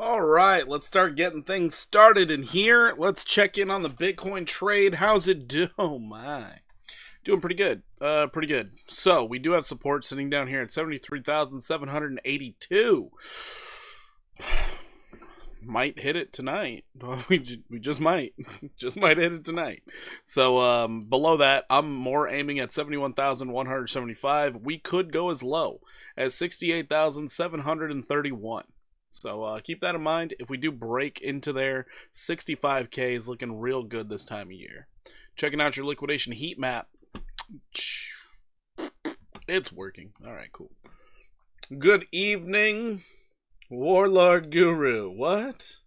All right, let's start getting things started in here. Let's check in on the Bitcoin trade. How's it do? Oh my. Doing pretty good. Pretty good. So, we do have support sitting down here at 73,782. Might hit it tonight. We just might. Just might hit it tonight. So, below that, I'm more aiming at 71,175. We could go as low as 68,731. So keep that in mind. If we do break into there, 65K is looking real good this time of year. Checking out your liquidation heat map. It's working. All right, cool. Good evening, Warlord Guru. What?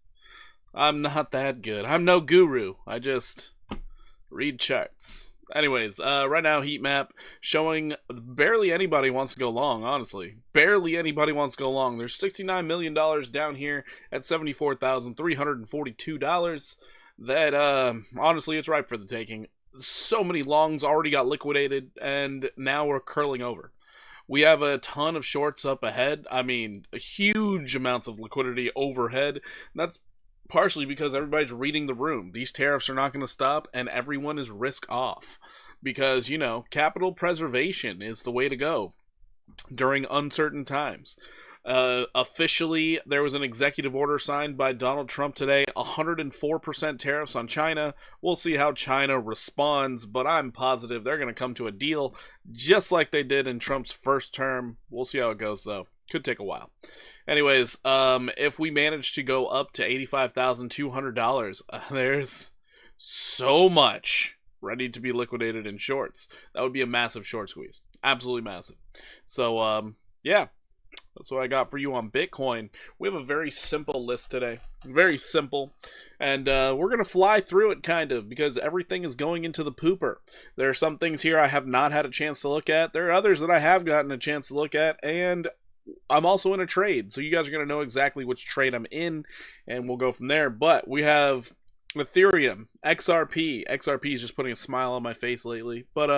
I'm not that good. I'm no guru. I just read charts. Anyways, right now, heat map showing barely anybody wants to go long, honestly. Barely anybody wants to go long. There's $69 million down here at $74,342. That, honestly, it's ripe for the taking. So many longs already got liquidated, and now we're curling over. We have a ton of shorts up ahead. I mean, huge amounts of liquidity overhead. That's partially because everybody's reading the room. These tariffs are not going to stop, and everyone is risk off. Because, you know, capital preservation is the way to go during uncertain times. Officially, there was an executive order signed by Donald Trump today, 104% tariffs on China. We'll see how China responds, but I'm positive they're going to come to a deal just like they did in Trump's first term. We'll see how it goes, though. Could take a while. Anyways, if we manage to go up to $85,200, there's so much ready to be liquidated in shorts. That would be a massive short squeeze. Absolutely massive. So, yeah. That's what I got for you on Bitcoin. We have a very simple list today. Very simple. And we're going to fly through it, kind of, because everything is going into the pooper. There are some things here I have not had a chance to look at. There are others that I have gotten a chance to look at, and I'm also in a trade, so you guys are going to know exactly which trade I'm in, and we'll go from there. But we have Ethereum, XRP. XRP is just putting a smile on my face lately. But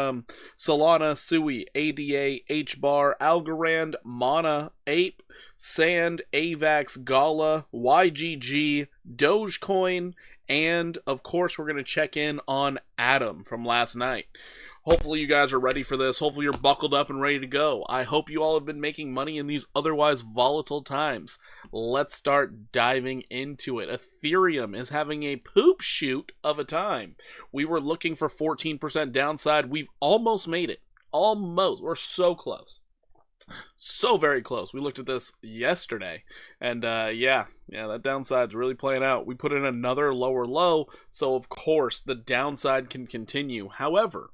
Solana, Sui, ADA, HBAR, Algorand, Mana, Ape, Sand, AVAX, Gala, YGG, Dogecoin, and of course we're going to check in on Atom from last night. Hopefully you guys are ready for this. Hopefully you're buckled up and ready to go. I hope you all have been making money in these otherwise volatile times. Let's start diving into it. Ethereum is having a poop shoot of a time. We were looking for 14% downside. We've almost made it. Almost. We're so close. So very close. We looked at this yesterday. And yeah, that downside's really playing out. We put in another lower low. So of course the downside can continue. However,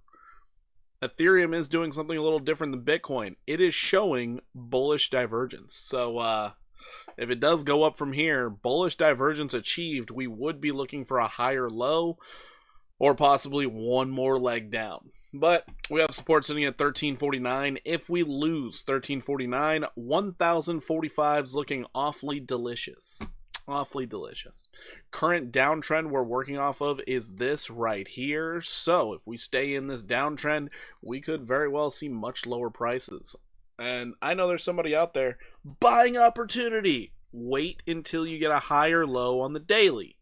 Ethereum is doing something a little different than Bitcoin. It is showing bullish divergence. So if it does go up from here, bullish divergence achieved, we would be looking for a higher low or possibly one more leg down. But we have support sitting at 1349. If we lose 1349, 1045 is looking awfully delicious. Awfully delicious. Current downtrend we're working off of is this right here. So if we stay in this downtrend, we could very well see much lower prices. And I know there's somebody out there buying opportunity. Wait until you get a higher low on the daily.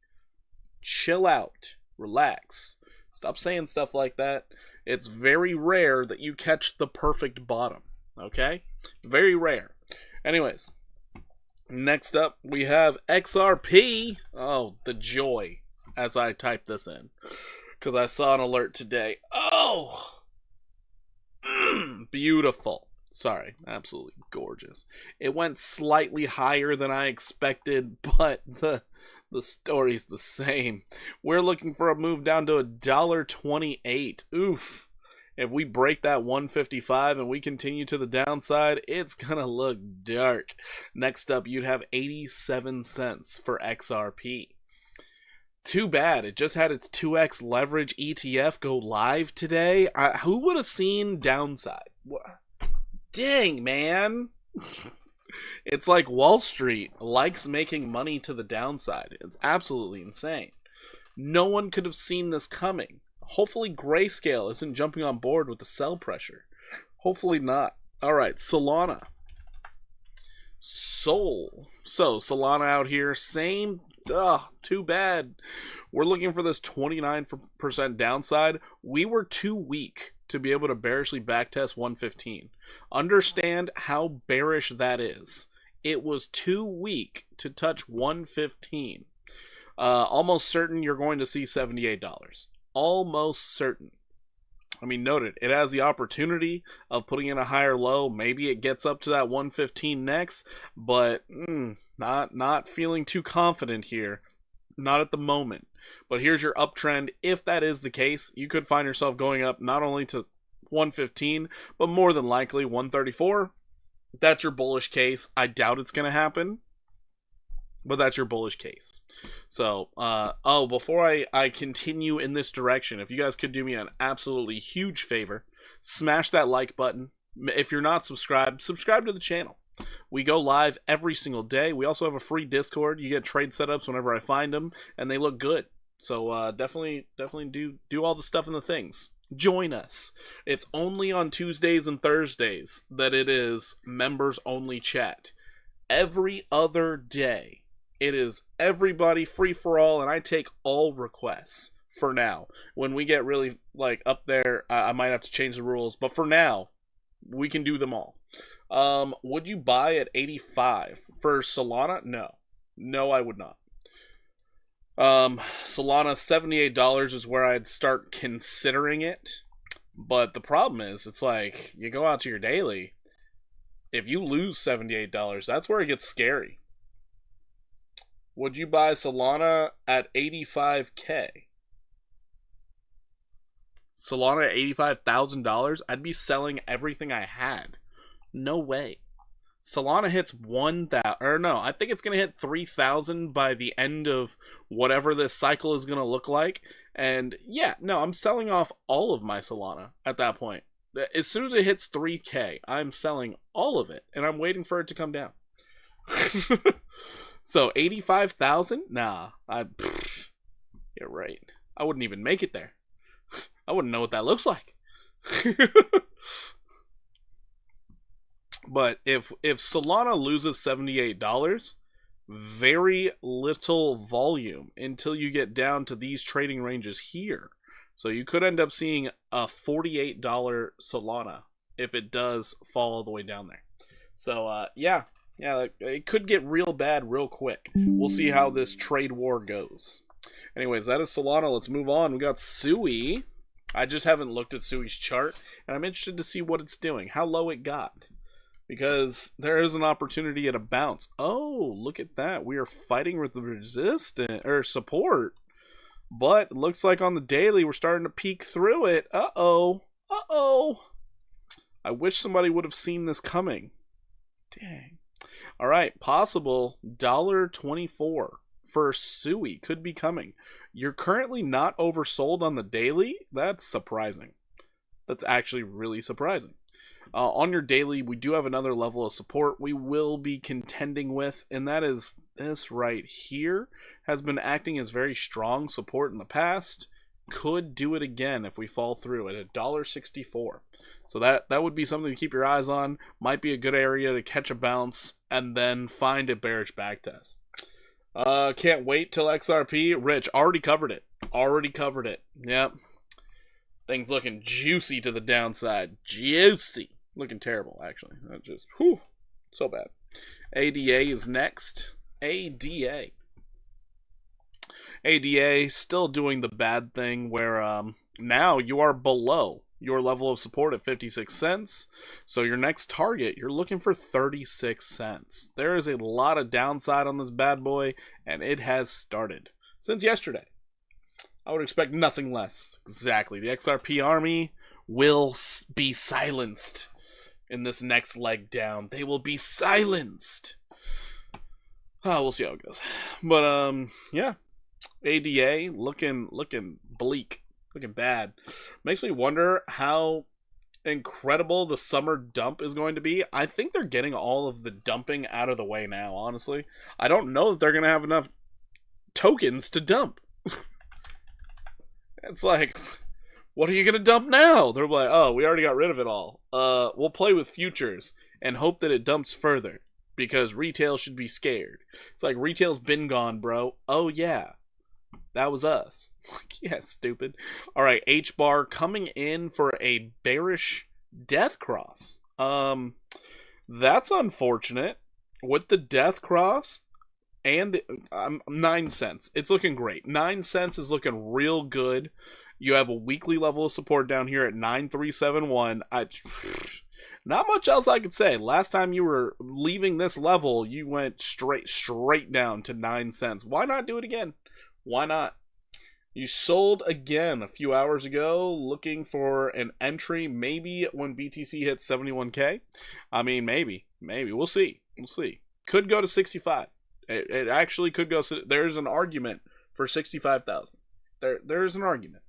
Chill out. Relax. Stop saying stuff like that. It's very rare that you catch the perfect bottom. Okay? Very rare. Anyways. Next up, we have XRP. Oh, the joy as I type this in. Because I saw an alert today. Oh! Beautiful. Sorry, absolutely gorgeous. It went slightly higher than I expected, but the story's the same. We're looking for a move down to $1.28. Oof. If we break that 155 and we continue to the downside, it's going to look dark. Next up, you'd have 87 cents for XRP. Too bad. It just had its 2x leverage ETF go live today. Who would have seen downside? Dang, man. It's like Wall Street likes making money to the downside. It's absolutely insane. No one could have seen this coming. Hopefully Grayscale isn't jumping on board with the sell pressure. Hopefully not. Alright, Solana. Soul. So, Solana out here, same. Ugh, too bad. We're looking for this 29% downside. We were too weak to be able to bearishly backtest 115. Understand how bearish that is. It was too weak to touch 115. Almost certain you're going to see $78. Almost certain. I mean, note it. It has the opportunity of putting in a higher low. Maybe it gets up to that 115 next, but not feeling too confident here. Not at the moment. But here's your uptrend. If that is the case, you could find yourself going up not only to 115, but more than likely 134. That's your bullish case. I doubt it's going to happen, but that's your bullish case. So, before I continue in this direction, if you guys could do me an absolutely huge favor, smash that like button. If you're not subscribed, subscribe to the channel. We go live every single day. We also have a free Discord. You get trade setups whenever I find them, and they look good. So definitely do all the stuff and the things. Join us. It's only on Tuesdays and Thursdays that it is members only chat. Every other day, it is everybody free for all, and I take all requests for now. When we get really up there, I might have to change the rules, but for now, we can do them all. Would you buy at 85 for Solana? No, I would not. Solana, $78 is where I'd start considering it, but the problem is, it's like, you go out to your daily, if you lose $78, that's where it gets scary. Would you buy Solana at 85K? Solana at $85,000? I'd be selling everything I had. No way. Solana hits 1,000, or no, I think it's going to hit 3,000 by the end of whatever this cycle is going to look like. And yeah, no, I'm selling off all of my Solana at that point. As soon as it hits 3K, I'm selling all of it, and I'm waiting for it to come down. So 85,000? Nah, you're right. I wouldn't even make it there. I wouldn't know what that looks like. But if Solana loses $78, very little volume until you get down to these trading ranges here. So you could end up seeing a $48 Solana if it does fall all the way down there. So yeah, it could get real bad real quick. We'll see how this trade war goes. Anyways, that is Solana. Let's move on. We got Sui. I just haven't looked at Sui's chart, and I'm interested to see what it's doing, how low it got. Because there is an opportunity at a bounce. Oh, look at that. We are fighting with the resistance or support. But it looks like on the daily we're starting to peek through it. Uh-oh. I wish somebody would have seen this coming. Dang. Alright, possible $1.24 for Sui could be coming. You're currently not oversold on the daily? That's surprising. That's actually really surprising. On your daily, we do have another level of support we will be contending with, and that is this right here. Has been acting as very strong support in the past. Could do it again if we fall through at $1.64. So that would be something to keep your eyes on. Might be a good area to catch a bounce and then find a bearish backtest. Can't wait till XRP. Rich, already covered it. Yep. Things looking juicy to the downside. Juicy. Looking terrible, actually. That just, whew, so bad. ADA is next. ADA still doing the bad thing where now you are below your level of support at 56 cents. So your next target, you're looking for 36 cents. There is a lot of downside on this bad boy, and it has started since yesterday. I would expect nothing less. Exactly. The XRP army will be silenced in this next leg down. They will be silenced. We'll see how it goes. But yeah. ADA looking bleak. Looking bad. Makes me wonder how incredible the summer dump is going to be. I think they're getting all of the dumping out of the way now, honestly. I don't know that they're going to have enough tokens to dump. It's like, what are you going to dump now? They're like, oh, we already got rid of it all. We'll play with futures and hope that it dumps further. because retail should be scared. It's like retail's been gone, bro. Oh yeah, that was us. Yeah, stupid. All right, H bar coming in for a bearish death cross. That's unfortunate. With the death cross and the 9 cents, it's looking great. 9 cents is looking real good. You have a weekly level of support down here at 9371. Not much else I could say. Last time you were leaving this level, you went straight down to 9 cents. Why not do it again? Why not? You sold again a few hours ago, looking for an entry, maybe when BTC hits 71K. I mean, maybe. We'll see. Could go to 65. It actually could go. There's an argument for 65,000. There's an argument.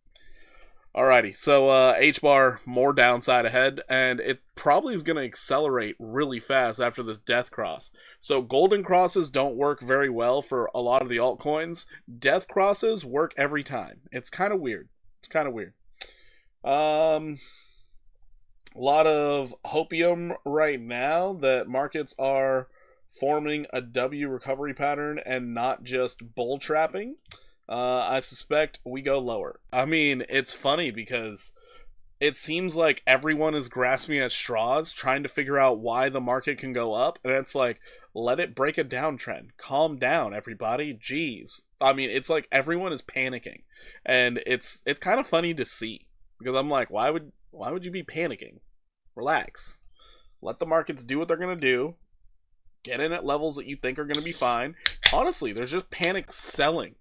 Alrighty, so H-bar, more downside ahead, and it probably is going to accelerate really fast after this death cross. So golden crosses don't work very well for a lot of the altcoins. Death crosses work every time. It's kind of weird. A lot of hopium right now that markets are forming a W recovery pattern and not just bull trapping. I suspect we go lower. I mean, it's funny because it seems like everyone is grasping at straws, trying to figure out why the market can go up, and it's like, let it break a downtrend. Calm down, everybody. Jeez. I mean, it's like everyone is panicking, and it's kind of funny to see because I'm like, why would you be panicking? Relax. Let the markets do what they're gonna do. Get in at levels that you think are going to be fine. Honestly, there's just panic selling.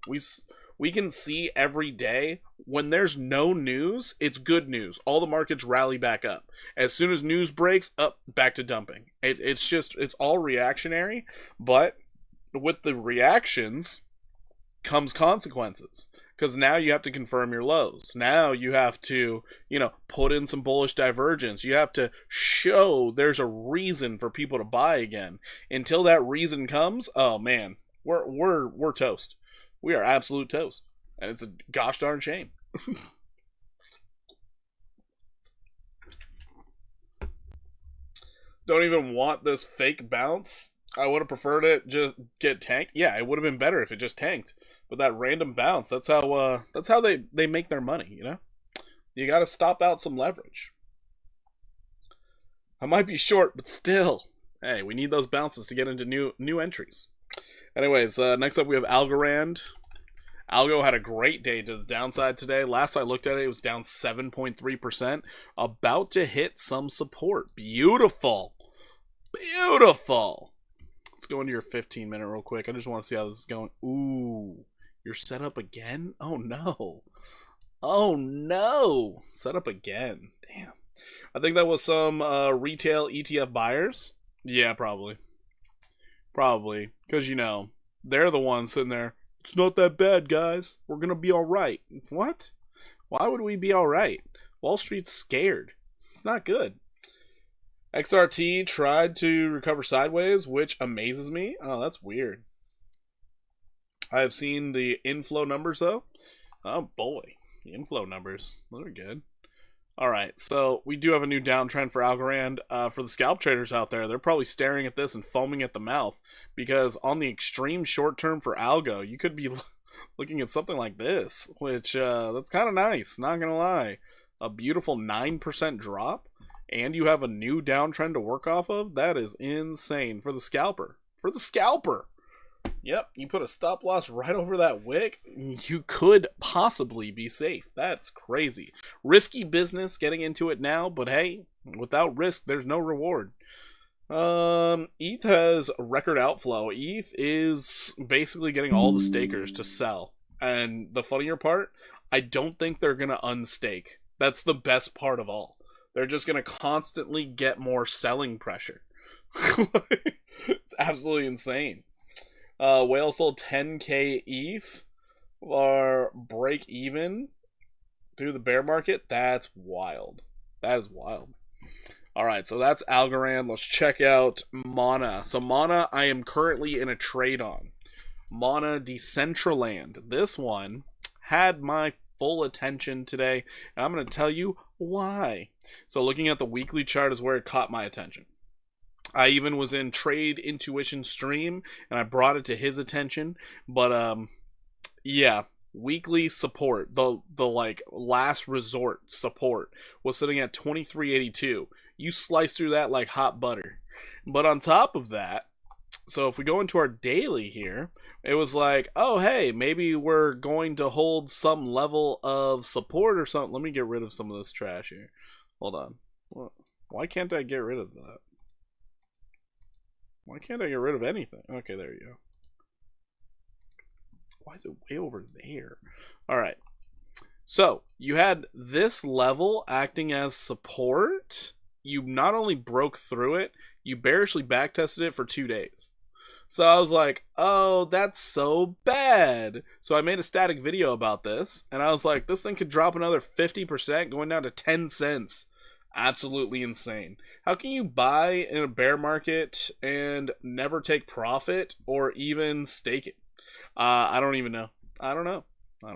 We can see every day when there's no news, it's good news. All the markets rally back up. As soon as news breaks, up, back to dumping. It's all reactionary, but with the reactions comes consequences. Because now you have to confirm your lows. Now you have to, put in some bullish divergence. You have to show there's a reason for people to buy again. Until that reason comes, oh man, we're toast. We are absolute toast. And it's a gosh darn shame. Don't even want this fake bounce. I would have preferred it just get tanked. Yeah, it would have been better if it just tanked. But that random bounce, that's how they make their money, You got to stop out some leverage. I might be short, but still. Hey, we need those bounces to get into new entries. Anyways, next up we have Algorand. Algo had a great day to the downside today. Last I looked at it, it was down 7.3%. About to hit some support. Beautiful. Let's go into your 15-minute real quick. I just want to see how this is going. Ooh, you're set up again? Oh, no. Set up again. Damn. I think that was some retail ETF buyers. Yeah, probably. Because, they're the ones sitting there. It's not that bad, guys. We're going to be all right. What? Why would we be all right? Wall Street's scared. It's not good. XRT tried to recover sideways, which amazes me. Oh, that's weird. I have seen the inflow numbers, though. Oh, boy. The inflow numbers. Those are good. All right, so we do have a new downtrend for Algorand. For the scalp traders out there, they're probably staring at this and foaming at the mouth because on the extreme short term for Algo, you could be looking at something like this, which that's kind of nice, not going to lie. A beautiful 9% drop, and you have a new downtrend to work off of? That is insane for the scalper. Yep, you put a stop loss right over that wick, you could possibly be safe. That's crazy. Risky business getting into it now, but hey, without risk, there's no reward. ETH has record outflow. ETH is basically getting all the stakers to sell. And the funnier part, I don't think they're going to unstake. That's the best part of all. They're just going to constantly get more selling pressure. It's absolutely insane. Whale sold 10k ETH for break even through the bear market. That's wild. That is wild. Alright, so that's Algorand. Let's check out Mana. So Mana, I am currently in a trade on. Mana Decentraland. This one had my full attention today, and I'm going to tell you why. So looking at the weekly chart is where it caught my attention. I even was in Trade Intuition stream and I brought it to his attention. But yeah, weekly support, the like last resort support was sitting at 2382. You slice through that like hot butter. But on top of that, so if we go into our daily here, it was like, oh hey, maybe we're going to hold some level of support or something. Let me get rid of some of this trash here. Hold on. Why can't I get rid of that? Why can't I get rid of anything? Okay, there you go. Why is it way over there? Alright. So, you had this level acting as support. You not only broke through it, you bearishly backtested it for 2 days. So I was like, oh, that's so bad. So I made a static video about this, and I was like, this thing could drop another 50%, going down to 10 cents. Absolutely insane. How can you buy in a bear market and never take profit or even stake it? I don't even know. I don't know. I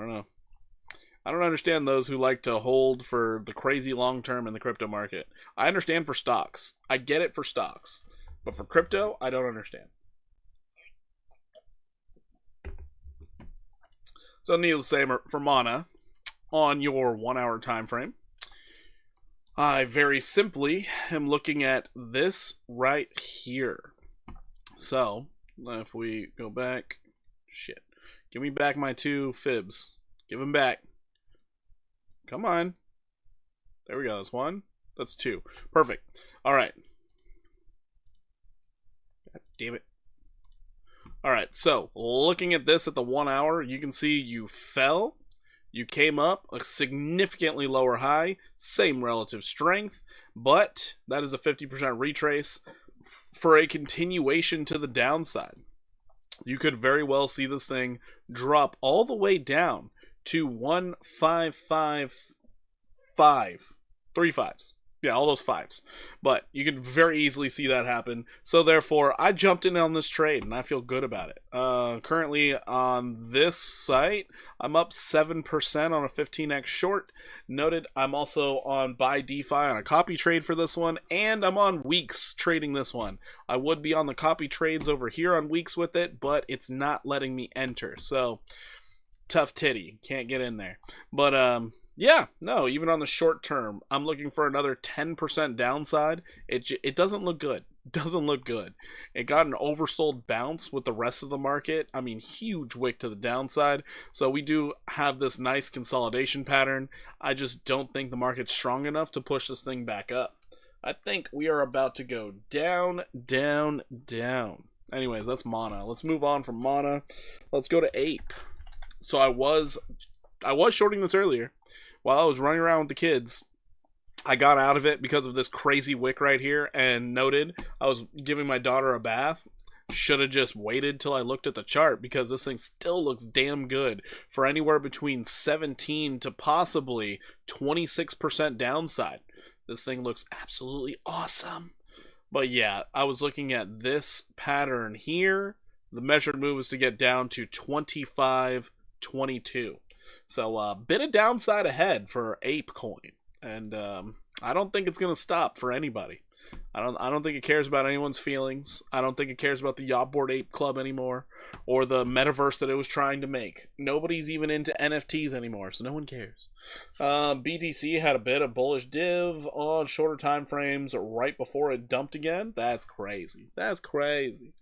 don't understand those who like to hold for the crazy long term in the crypto market. I understand for stocks. I get it for stocks. But for crypto, I don't understand. So needless to say, for Mana, on your 1 hour time frame, I very simply am looking at this right here. So, if we go back, shit. Give me back my 2 fibs. Give them back. Come on. There we go. That's 1. That's 2. Perfect. Alright. God damn it. Alright, so looking at this at the 1 hour, you can see you fell. You came up a significantly lower high, same relative strength, but that is a 50% retrace for a continuation to the downside. You could very well see this thing drop all the way down to 1555. 3 fives. Yeah, all those 5s. But you can very easily see that happen. So therefore, I jumped in on this trade, and I feel good about it. Currently on this site, I'm up 7% on a 15x short. Noted, I'm also on buy DeFi on a copy trade for this one, and I'm on weeks trading this one. I would be on the copy trades over here on weeks with it, but it's not letting me enter. So, tough titty. Can't get in there. But, yeah, no, even on the short term, I'm looking for another 10% downside. It doesn't look good. Doesn't look good. It got an oversold bounce with the rest of the market. I mean, huge wick to the downside. So we do have this nice consolidation pattern. I just don't think the market's strong enough to push this thing back up. I think we are about to go down, down, down. Anyways, that's Mana. Let's move on from Mana. Let's go to Ape. So I was shorting this earlier. While I was running around with the kids, I got out of it because of this crazy wick right here, and noted I was giving my daughter a bath. Should have just waited till I looked at the chart, because this thing still looks damn good for anywhere between 17 to possibly 26% downside. This thing looks absolutely awesome. But yeah, I was looking at this pattern here. The measured move is to get down to 25.22. So, bit of downside ahead for Ape Coin, and I don't think it's gonna stop for anybody. I don't think it cares about anyone's feelings. I don't think it cares about the Yacht Board Ape Club anymore, or the metaverse that it was trying to make. Nobody's even into NFTs anymore, so no one cares. BTC had a bit of bullish div on shorter time frames right before it dumped again. That's crazy. That's crazy.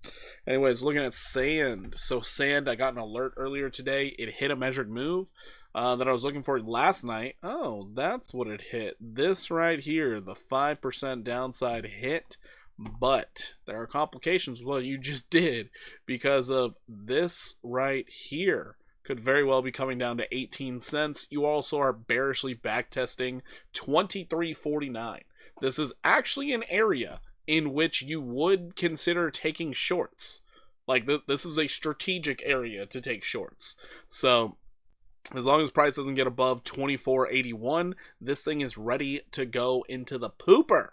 Anyways, looking at Sand. So Sand, I got an alert earlier today. It hit a measured move that I was looking for last night. Oh, that's what it hit. This right here, the 5% downside hit. But there are complications with what you just did, because of this right here. Could very well be coming down to 18 cents. You also are bearishly backtesting 23.49. This is actually an area in which you would consider taking shorts. Like, this is a strategic area to take shorts. So, as long as price doesn't get above 24.81, this thing is ready to go into the pooper.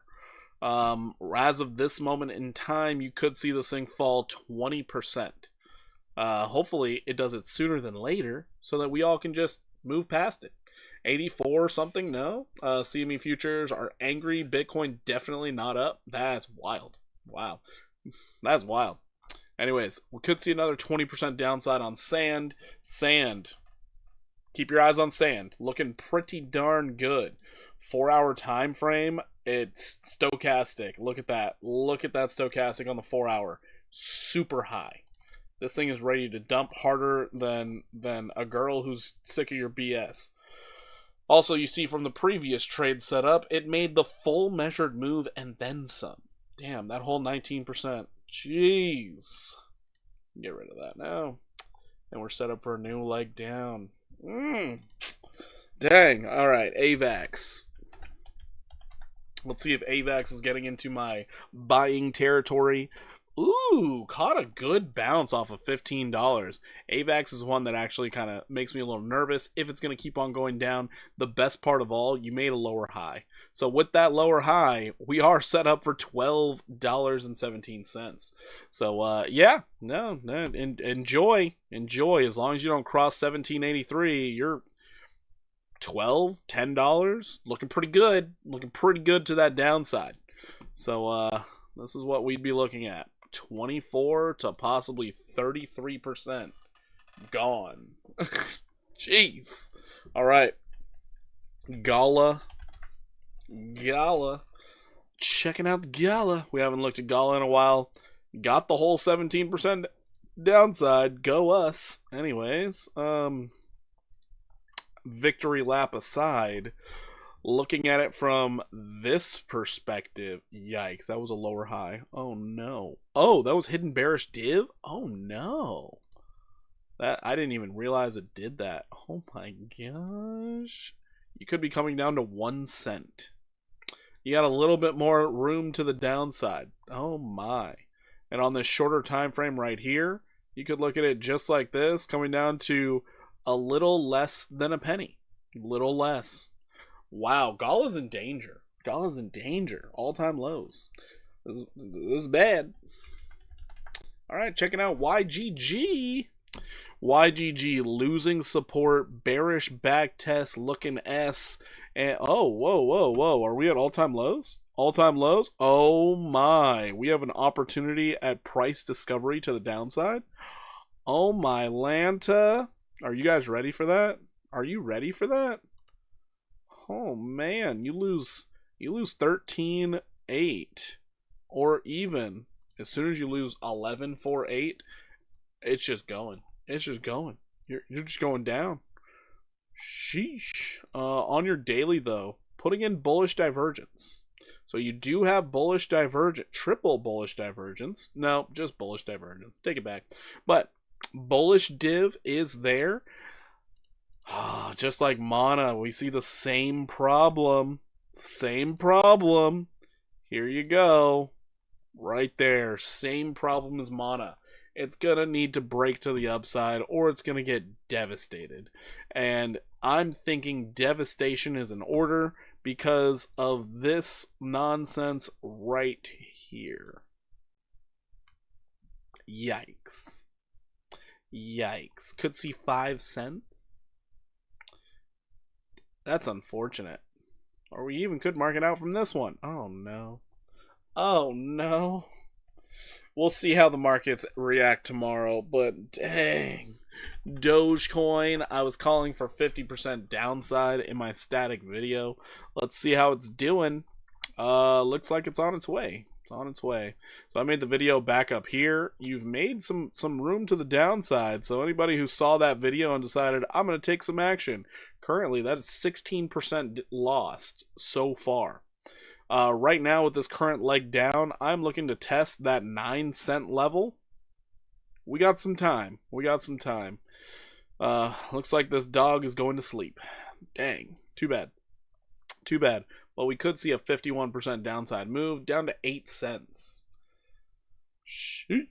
As of this moment in time, you could see this thing fall 20%. Hopefully it does it sooner than later, so that we all can just move past it. 84 something, no. CME futures are angry. Bitcoin definitely not up. That's wild. Wow. That's wild. Anyways, we could see another 20% downside on sand. Sand. Keep your eyes on sand. Looking pretty darn good. 4-hour time frame. It's stochastic. Look at that. Look at that stochastic on the 4-hour. Super high. This thing is ready to dump harder than a girl who's sick of your BS. Also, you see from the previous trade setup, it made the full measured move and then some. Damn, that whole 19%. Jeez. Get rid of that now. And we're set up for a new leg down. Dang. Alright, AVAX. Let's see if AVAX is getting into my buying territory. Ooh, caught a good bounce off of $15. AVAX is one that actually kind of makes me a little nervous. If it's going to keep on going down, the best part of all, you made a lower high. So with that lower high, we are set up for $12.17. So yeah, no, enjoy. As long as you don't cross 1783, you're $10, looking pretty good. Looking pretty good to that downside. So this is what we'd be looking at. 24 to possibly 33% gone. Jeez. All right. Gala. Checking out the Gala. We haven't looked at Gala in a while. Got the whole 17% downside. Go us. Anyways, victory lap aside, looking at it from this perspective, yikes, that was a lower high. Oh no. Oh, that was hidden bearish div? Oh no. That I didn't even realize it did that. Oh my gosh. You could be coming down to 1 cent. You got a little bit more room to the downside. Oh my. And on this shorter time frame right here, you could look at it just like this, coming down to a little less than a penny. Little less. Wow, Gala's in danger. Gala's in danger. All-time lows. This is bad. All right, checking out YGG. YGG losing support, bearish back test, looking S. And oh, whoa. Are we at all-time lows? All-time lows? Oh my. We have an opportunity at price discovery to the downside. Oh my Lanta. Are you guys ready for that? Are you ready for that? Oh man, you lose 13.8, or even as soon as you lose 11.48, it's just going. It's just going. You're just going down. Sheesh. On your daily though, putting in bullish divergence. So you do have bullish divergence, triple bullish divergence. No, just bullish divergence. Take it back. But bullish div is there. Just like Mana, we see the same problem. Same problem. Here you go. Right there. Same problem as Mana. It's going to need to break to the upside or it's going to get devastated. And I'm thinking devastation is in order because of this nonsense right here. Yikes. Yikes. Could see 5 cents. That's unfortunate. Or we even could mark it out from this one. Oh no. Oh no. We'll see how the markets react tomorrow, but dang. Dogecoin, I was calling for 50% downside in my static video. Let's see how it's doing. Looks like it's on its way. It's on its way. So I made the video back up here. You've made some room to the downside. So anybody who saw that video and decided, I'm going to take some action. Currently, that is 16% lost so far. Right now, with this current leg down, I'm looking to test that 9 cent level. We got some time. Looks like this dog is going to sleep. Dang. Too bad. Well, we could see a 51% downside move down to 8 cents. Sheesh.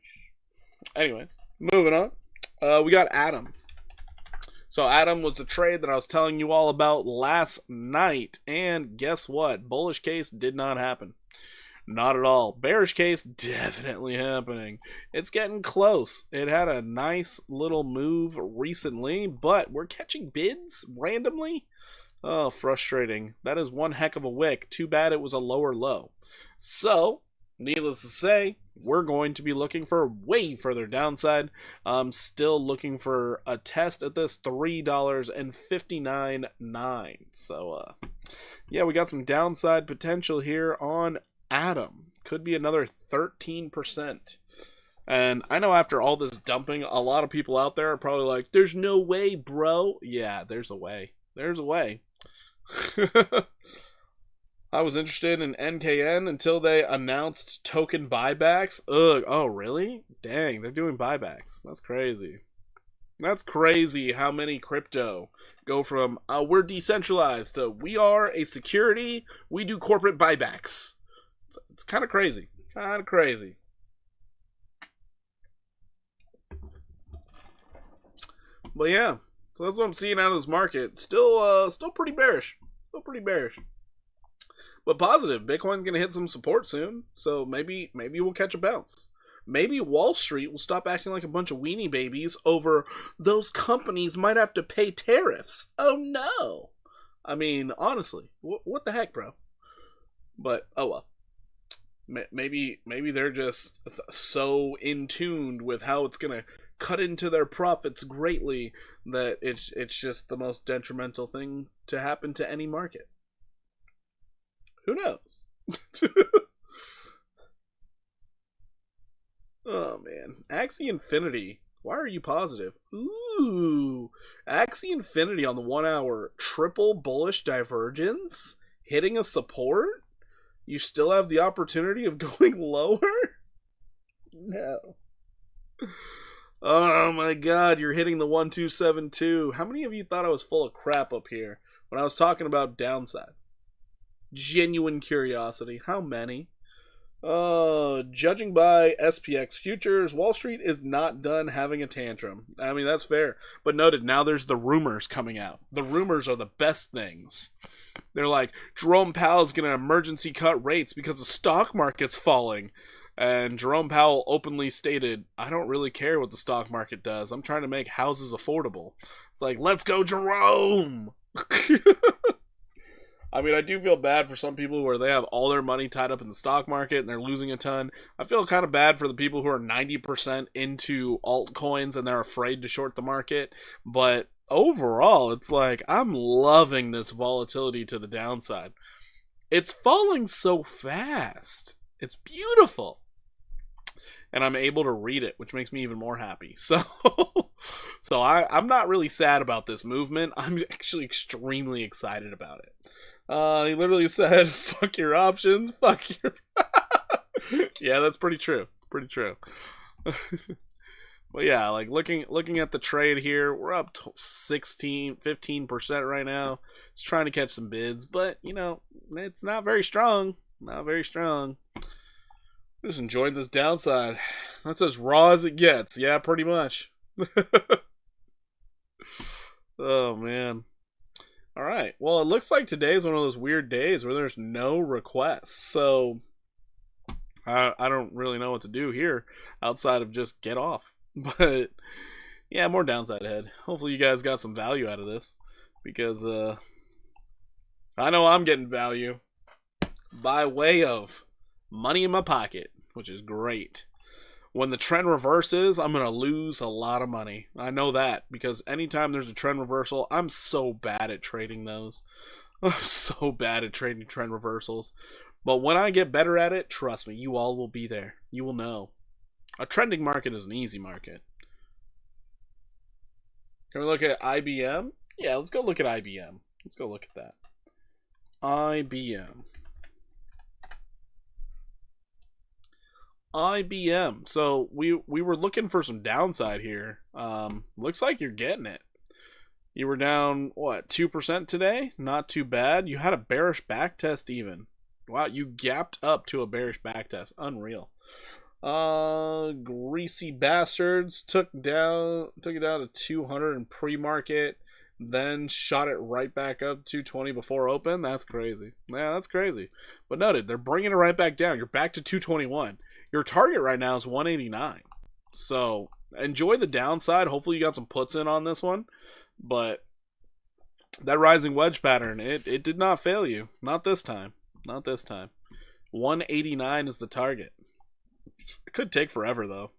Anyways, moving on. We got Atom. So Atom was the trade that I was telling you all about last night. And guess what? Bullish case did not happen. Not at all. Bearish case definitely happening. It's getting close. It had a nice little move recently, but we're catching bids randomly. Oh, frustrating. That is one heck of a wick. Too bad it was a lower low. So, needless to say, we're going to be looking for way further downside. I'm still looking for a test at this $3.59.9. So, yeah, we got some downside potential here on Atom. Could be another 13%. And I know after all this dumping, a lot of people out there are probably like, there's no way, bro. Yeah, there's a way. There's a way. I was interested in NKN until they announced token buybacks. Ugh. Oh, really? Dang, they're doing buybacks. That's crazy. That's crazy how many crypto go from we're decentralized to we are a security, we do corporate buybacks. It's kind of crazy. Kind of crazy. But yeah, so that's what I'm seeing out of this market. Still pretty bearish. Still pretty bearish. But positive. Bitcoin's going to hit some support soon. So maybe we'll catch a bounce. Maybe Wall Street will stop acting like a bunch of weenie babies over those companies might have to pay tariffs. Oh no. I mean, honestly, what the heck, bro? But, oh well. Maybe they're just so in tuned with how it's going to cut into their profits greatly that it's just the most detrimental thing to happen to any market. Who knows? Oh man, Axie Infinity. Why are you positive? Ooh, Axie Infinity on the 1 hour triple bullish divergence, hitting a support. You still have the opportunity of going lower. No. Oh my god, you're hitting the 1272. How many of you thought I was full of crap up here when I was talking about downside? Genuine curiosity. How many? Judging by SPX futures, Wall Street is not done having a tantrum. I mean, that's fair. But noted, now there's the rumors coming out. The rumors are the best things. They're like, Jerome Powell's going to emergency cut rates because the stock market's falling. And Jerome Powell openly stated, I don't really care what the stock market does. I'm trying to make houses affordable. It's like, let's go, Jerome! I mean, I do feel bad for some people where they have all their money tied up in the stock market and they're losing a ton. I feel kind of bad for the people who are 90% into altcoins and they're afraid to short the market. But overall, it's like, I'm loving this volatility to the downside. It's falling so fast. It's beautiful. And I'm able to read it, which makes me even more happy. So I'm not really sad about this movement. I'm actually extremely excited about it. He literally said, fuck your options, fuck your... Yeah, that's pretty true. Pretty true. But yeah, like looking at the trade here, we're up to 15% right now. Just trying to catch some bids, but, you know, it's not very strong. Not very strong. Just enjoyed this downside. That's as raw as it gets. Yeah, pretty much. Oh, man. All right. Well, it looks like today is one of those weird days where there's no requests. So I don't really know what to do here outside of just get off. But yeah, more downside ahead. Hopefully you guys got some value out of this because I know I'm getting value by way of money in my pocket, which is great. When the trend reverses, I'm going to lose a lot of money. I know that because anytime there's a trend reversal, I'm so bad at trading those. I'm so bad at trading trend reversals. But when I get better at it, trust me, you all will be there. You will know. A trending market is an easy market. Can we look at IBM? Yeah, let's go look at IBM. Let's go look at that. IBM. So we were looking for some downside here. Looks like you're getting it. You were down, what, 2% today? Not too bad. You had a bearish backtest even. Wow, you gapped up to a bearish backtest. Unreal. Greasy bastards took it down to 200 in pre-market, then shot it right back up to 220 before open. That's crazy. Yeah, that's crazy. But noted, they're bringing it right back down. You're back to 221. Your target right now is 189. So enjoy the downside. Hopefully you got some puts in on this one. But that rising wedge pattern, it did not fail you. Not this time. Not this time. 189 is the target. It could take forever though,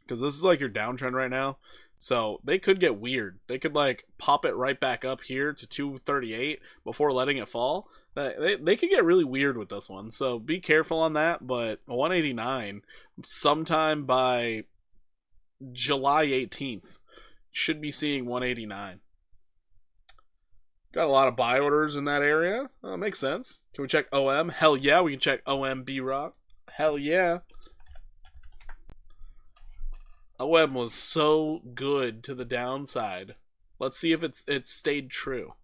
because this is like your downtrend right now. So they could get weird. They could like pop it right back up here to 238 before letting it fall. They could get really weird with this one. So be careful on that. But 189 sometime by July 18th should be seeing 189. Got a lot of buy orders in that area. Makes sense. Can we check OM? Hell yeah, we can check OM B-Rock. Hell yeah. OM was so good to the downside. Let's see if it stayed true.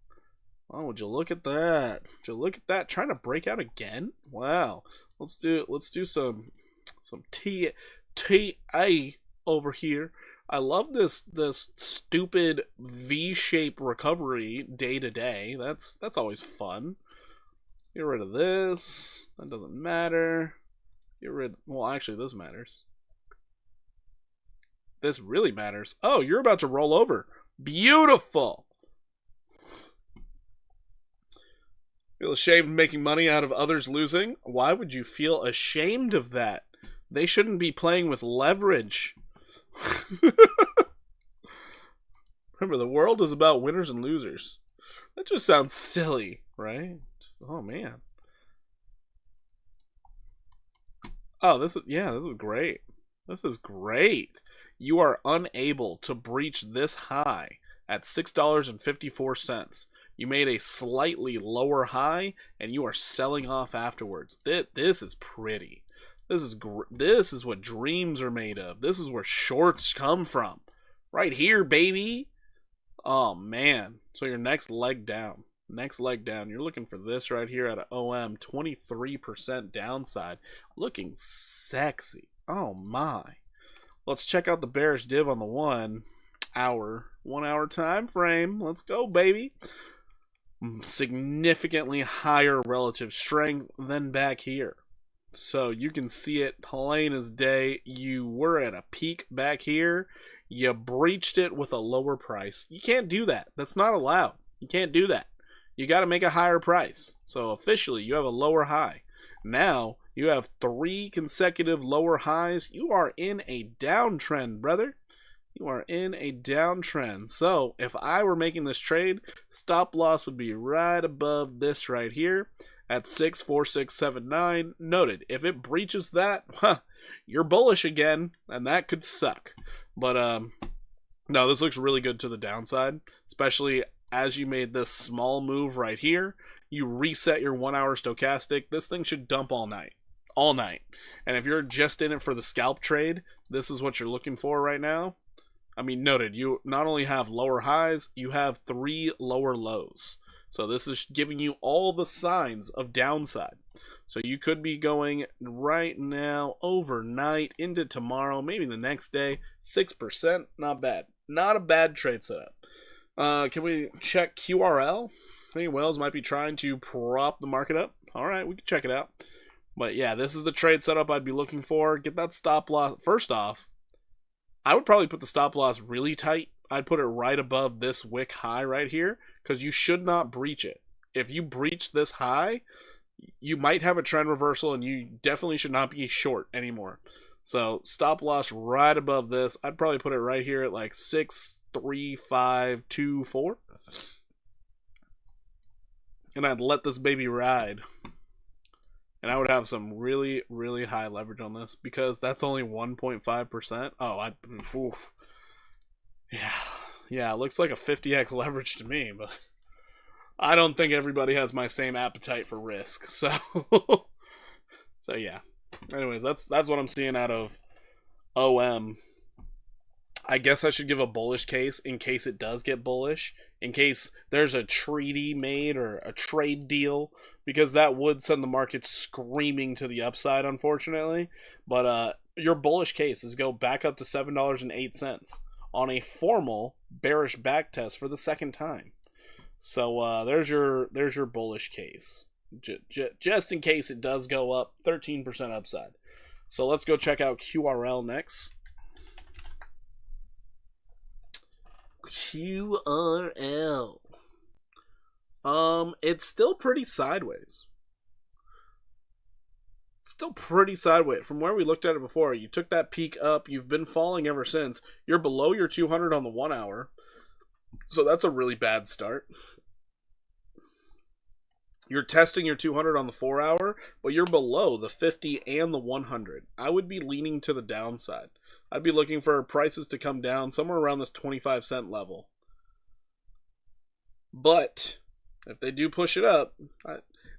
Oh, would you look at that? Would you look at that? Trying to break out again? Wow. Let's do some TA over here. I love this stupid V-shaped recovery day to day. That's always fun. Get rid of this. That doesn't matter. Well, actually this matters. This really matters. Oh, you're about to roll over. Beautiful. Feel ashamed of making money out of others losing? Why would you feel ashamed of that? They shouldn't be playing with leverage. Remember, the world is about winners and losers. That just sounds silly, right? Oh, man. Oh, this is great. This is great. You are unable to breach this high at $6.54. You made a slightly lower high, and you are selling off afterwards. This is pretty. This is what dreams are made of. This is where shorts come from. Right here, baby. Oh, man. So your next leg down. You're looking for this right here at an OM. 23% downside. Looking sexy. Oh, my. Let's check out the bearish div on the 1 hour time frame. Let's go, baby. Significantly higher relative strength than back here. So you can see it plain as day. You were at a peak back here. You breached it with a lower price. You can't do that. That's not allowed. You can't do that. You got to make a higher price. So officially, you have a lower high. Now, you have 3 consecutive lower highs. You are in a downtrend, brother. You are in a downtrend. So, if I were making this trade, stop loss would be right above this right here at 64679. Noted. If it breaches that, you're bullish again, and that could suck. But, no, this looks really good to the downside, especially as you made this small move right here. You reset your 1 hour stochastic. This thing should dump all night. All night. And if you're just in it for the scalp trade, this is what you're looking for right now. I mean, noted, you not only have lower highs, you have 3 lower lows. So this is giving you all the signs of downside. So you could be going right now, overnight, into tomorrow, maybe the next day. 6%, not bad. Not a bad trade setup. Can we check QRL? I think whales might be trying to prop the market up. Alright, we can check it out. But yeah, this is the trade setup I'd be looking for. Get that stop loss. First off, I would probably put the stop loss really tight. I'd put it right above this wick high right here, because you should not breach it. If you breach this high, you might have a trend reversal, and you definitely should not be short anymore. So stop loss right above this. I'd probably put it right here at like 63524. And I'd let this baby ride. And I would have some really, really high leverage on this, because that's only 1.5%. Oh, oof. Yeah, it looks like a 50x leverage to me, but I don't think everybody has my same appetite for risk. So, so yeah. Anyways, that's what I'm seeing out of OM. I guess I should give a bullish case in case it does get bullish, in case there's a treaty made or a trade deal, because that would send the market screaming to the upside, unfortunately. But your bullish case is go back up to $7.08 on a formal bearish back test for the second time. So there's your bullish case, just in case it does go up 13% upside. So let's go check out QRL next. QRL. It's still pretty sideways. still pretty sideways. From where we looked at it before, you took that peak up. You've been falling ever since. You're below your 200 on the 1 hour. So that's a really bad start. You're testing your 200 on the 4 hour, but you're below the 50 and the 100. I would be leaning to the downside. I'd be looking for prices to come down somewhere around this 25-cent level. But if they do push it up,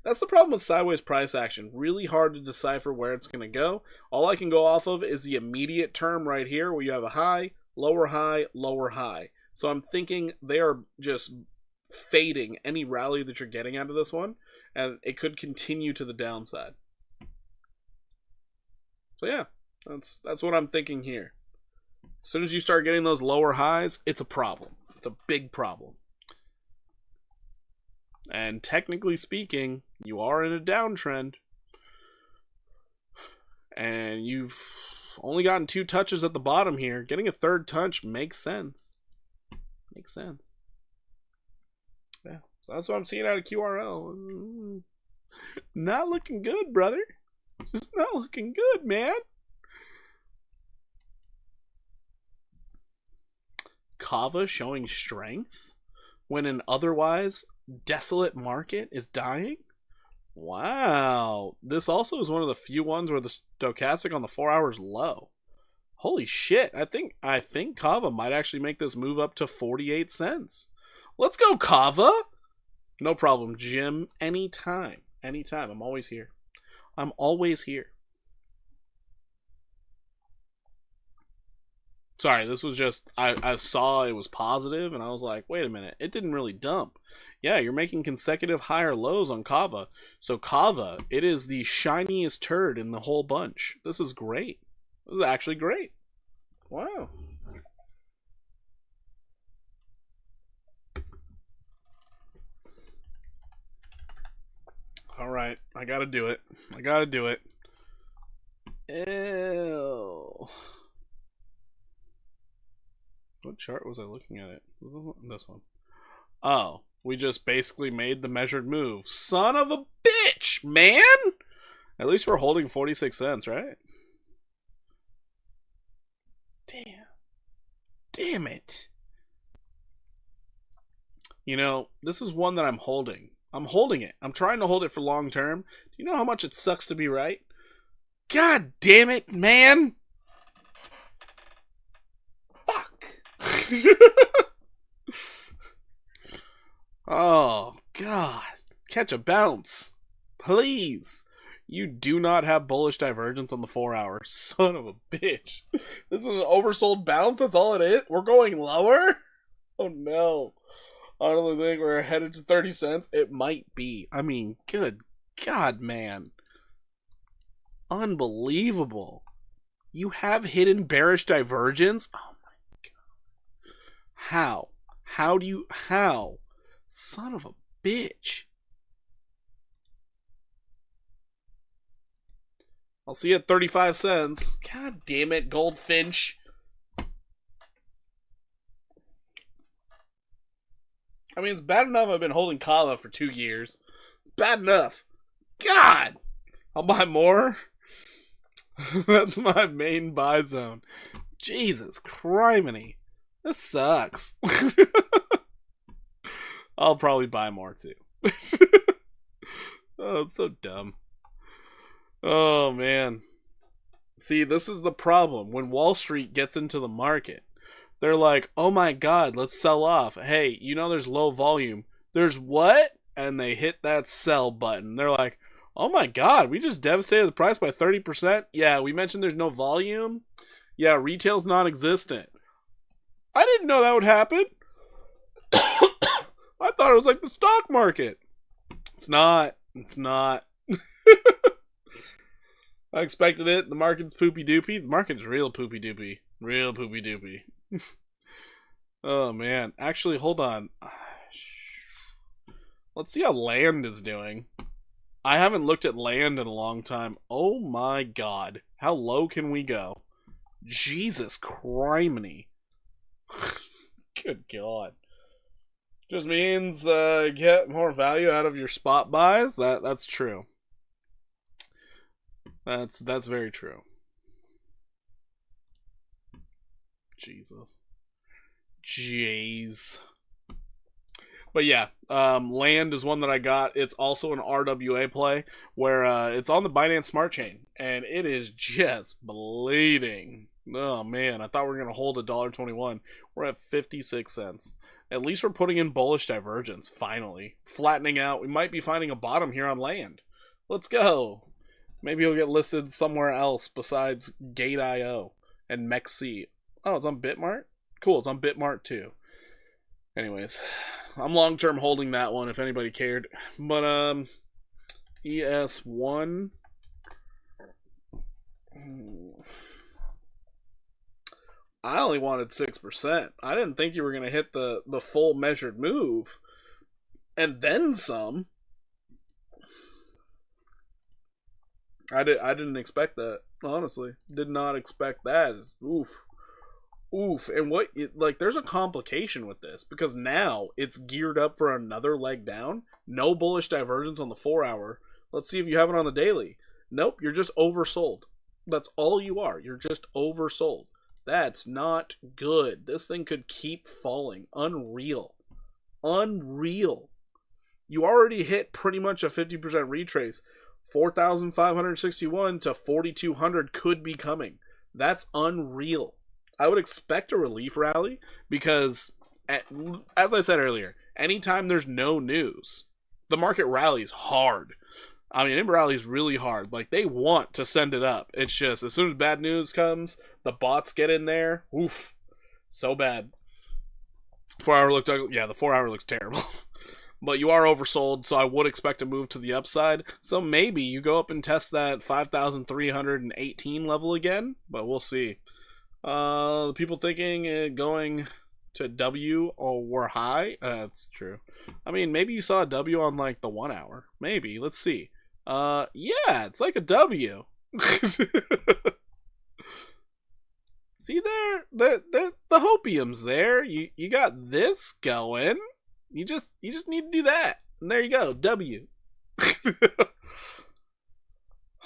that's the problem with sideways price action. Really hard to decipher where it's going to go. All I can go off of is the immediate term right here where you have a high, lower high, lower high. So I'm thinking they are just fading any rally that you're getting out of this one, and it could continue to the downside. So yeah, that's what I'm thinking here. As soon as you start getting those lower highs, it's a problem. It's a big problem. And technically speaking, you are in a downtrend. And you've only gotten 2 touches at the bottom here. Getting a 3rd touch makes sense. Makes sense. Yeah. So that's what I'm seeing out of QRL. Not looking good, brother. Just not looking good, man. Kava showing strength when an otherwise desolate market is dying? Wow. This also is one of the few ones where the stochastic on the 4 hours low. Holy shit. I think Kava might actually make this move up to 48 cents. Let's go, Kava. No problem, Jim. Anytime. Anytime. I'm always here. I'm always here. Sorry, this was just, I saw it was positive, and I was like, wait a minute, it didn't really dump. Yeah, you're making consecutive higher lows on Kava. So Kava, it is the shiniest turd in the whole bunch. This is great. This is actually great. Wow. Alright, I gotta do it. I gotta do it. Ew. What chart was I looking at it? This one. Oh, we just basically made the measured move. Son of a bitch, man! At least we're holding 46 cents, right? Damn. Damn it. You know, this is one that I'm holding. I'm holding it. I'm trying to hold it for long term. Do you know how much it sucks to be right? God damn it, man! Oh, God. Catch a bounce. Please. You do not have bullish divergence on the 4 hour. Son of a bitch. This is an oversold bounce? That's all it is? We're going lower? Oh, no. I don't think we're headed to 30 cents. It might be. I mean, good God, man. Unbelievable. You have hidden bearish divergence? Oh, how? How do you... How? Son of a bitch. I'll see you at 35 cents. God damn it, Goldfinch. I mean, it's bad enough I've been holding Kava for 2 years. It's bad enough. God! I'll buy more. That's my main buy zone. Jesus criminy. This sucks. I'll probably buy more too. Oh, it's so dumb. Oh, man. See, this is the problem. When Wall Street gets into the market, they're like, oh my God, let's sell off. Hey, you know there's low volume. There's what? And they hit that sell button. They're like, oh my God, we just devastated the price by 30%? Yeah, we mentioned there's no volume. Yeah, retail's non-existent. I didn't know that would happen. I thought it was like the stock market. It's not. It's not. I expected it. The market's poopy doopy. The market's real poopy doopy. Real poopy doopy. Oh, man. Actually, hold on. Let's see how land is doing. I haven't looked at land in a long time. Oh, my God. How low can we go? Jesus criminy. Good God. Just means get more value out of your spot buys. That's true. That's very true. Jesus. Jeez. But yeah, land is one that I got. It's also an RWA play where it's on the Binance Smart Chain, and it is just bleeding. Oh man, I thought we were gonna hold $1.21. We're at 56 cents. At least we're putting in bullish divergence. Finally, flattening out. We might be finding a bottom here on land. Let's go. Maybe it'll get listed somewhere else besides Gate.io and MEXC. Oh, it's on Bitmart? Cool, it's on Bitmart too. Anyways, I'm long-term holding that one if anybody cared. But, ES1. I only wanted 6%. I didn't think you were going to hit the full measured move. And then some. I didn't expect that, honestly. Did not expect that. Oof. Oof. And there's a complication with this because now it's geared up for another leg down. No bullish divergence on the 4-hour. Let's see if you have it on the daily. Nope, you're just oversold. That's all you are. You're just oversold. That's not good. This thing could keep falling. Unreal. Unreal. You already hit pretty much a 50% retrace. 4,561 to 4,200 could be coming. That's unreal. I would expect a relief rally because, as I said earlier, anytime there's no news, the market rallies hard. I mean, it rallies really hard. Like, they want to send it up. It's just, as soon as bad news comes, the bots get in there. Oof. So bad. 4-hour looked ugly. Yeah, the 4-hour looks terrible. But you are oversold, so I would expect a move to the upside. So maybe you go up and test that 5,318 level again, but we'll see. People thinking going to W or high? That's true. I mean, maybe you saw a W on like the 1-hour. Maybe. Let's see. Yeah, it's like a W. See there? The hopium's there. You got this going. You just need to do that. And there you go. W.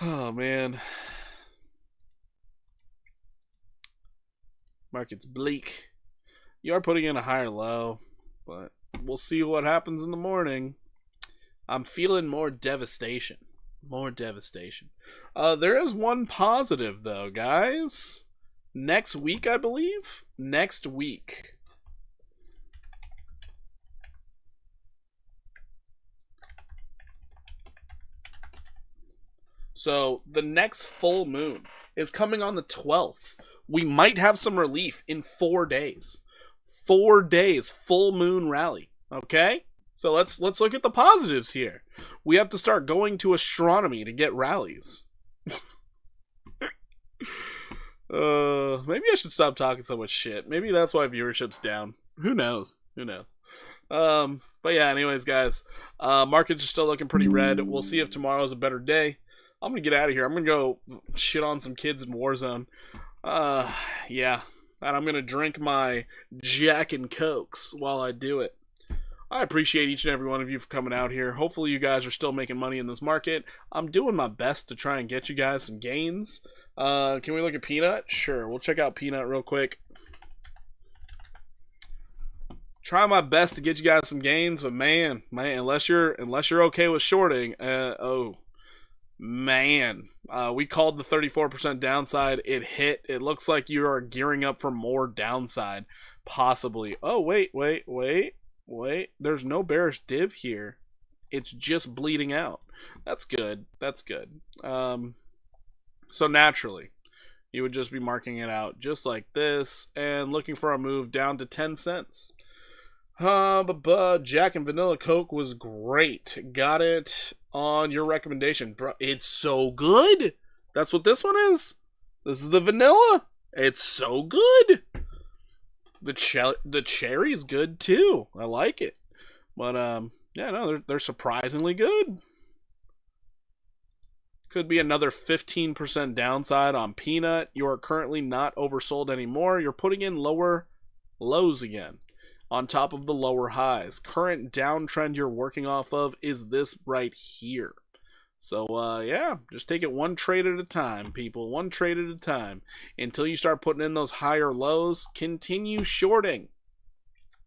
Oh man. Market's bleak. You are putting in a higher low, but we'll see what happens in the morning. I'm feeling more devastation. More devastation. There is one positive though, guys. Next week, I believe. Next week. So the next full moon is coming on the 12th. We might have some relief in 4 days. 4 days, full moon rally. Okay? So let's look at the positives here. We have to start going to astronomy to get rallies. Maybe I should stop talking so much shit. Maybe that's why viewership's down. Who knows? Who knows? But yeah, anyways, guys, markets are still looking pretty red. We'll see if tomorrow's a better day. I'm gonna get out of here. I'm gonna go shit on some kids in Warzone. Yeah. And I'm gonna drink my Jack and Cokes while I do it. I appreciate each and every one of you for coming out here. Hopefully you guys are still making money in this market. I'm doing my best to try and get you guys some gains. Can we look at Peanut? Sure, we'll check out Peanut real quick. Try my best to get you guys some gains, but man, unless you're okay with shorting, oh man, we called the 34% downside. It hit. It looks like you are gearing up for more downside, possibly. Oh wait. There's no bearish div here. It's just bleeding out. That's good. That's good. So naturally, you would just be marking it out just like this and looking for a move down to 10 cents. But Jack and Vanilla Coke was great. Got it on your recommendation. Bro, it's so good. That's what this one is. This is the vanilla. It's so good. The cherry's good too. I like it. But yeah, no, they're surprisingly good. Could be another 15% downside on Peanut. You are currently not oversold anymore. You're putting in lower lows again on top of the lower highs. Current downtrend you're working off of is this right here. So, yeah, just take it one trade at a time, people. One trade at a time. Until you start putting in those higher lows, continue shorting.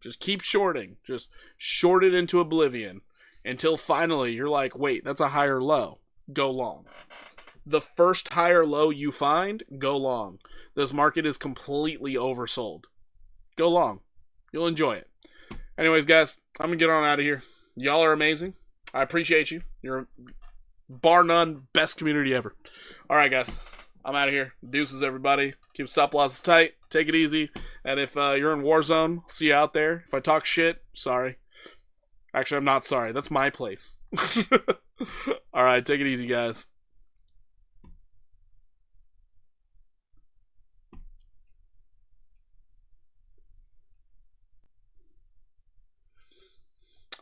Just keep shorting. Just short it into oblivion. Until finally you're like, wait, that's a higher low. Go long. The first higher low you find, go long. This market is completely oversold. Go long. You'll enjoy it. Anyways, guys, I'm going to get on out of here. Y'all are amazing. I appreciate you. You're bar none best community ever. All right, guys. I'm out of here. Deuces, everybody. Keep stop losses tight. Take it easy. And if you're in Warzone, see you out there. If I talk shit, sorry. Actually, I'm not sorry. That's my place. All right, take it easy, guys.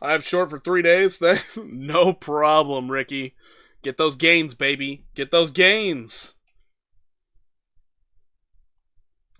I have short for 3 days. No problem, Ricky. Get those gains, baby. Get those gains.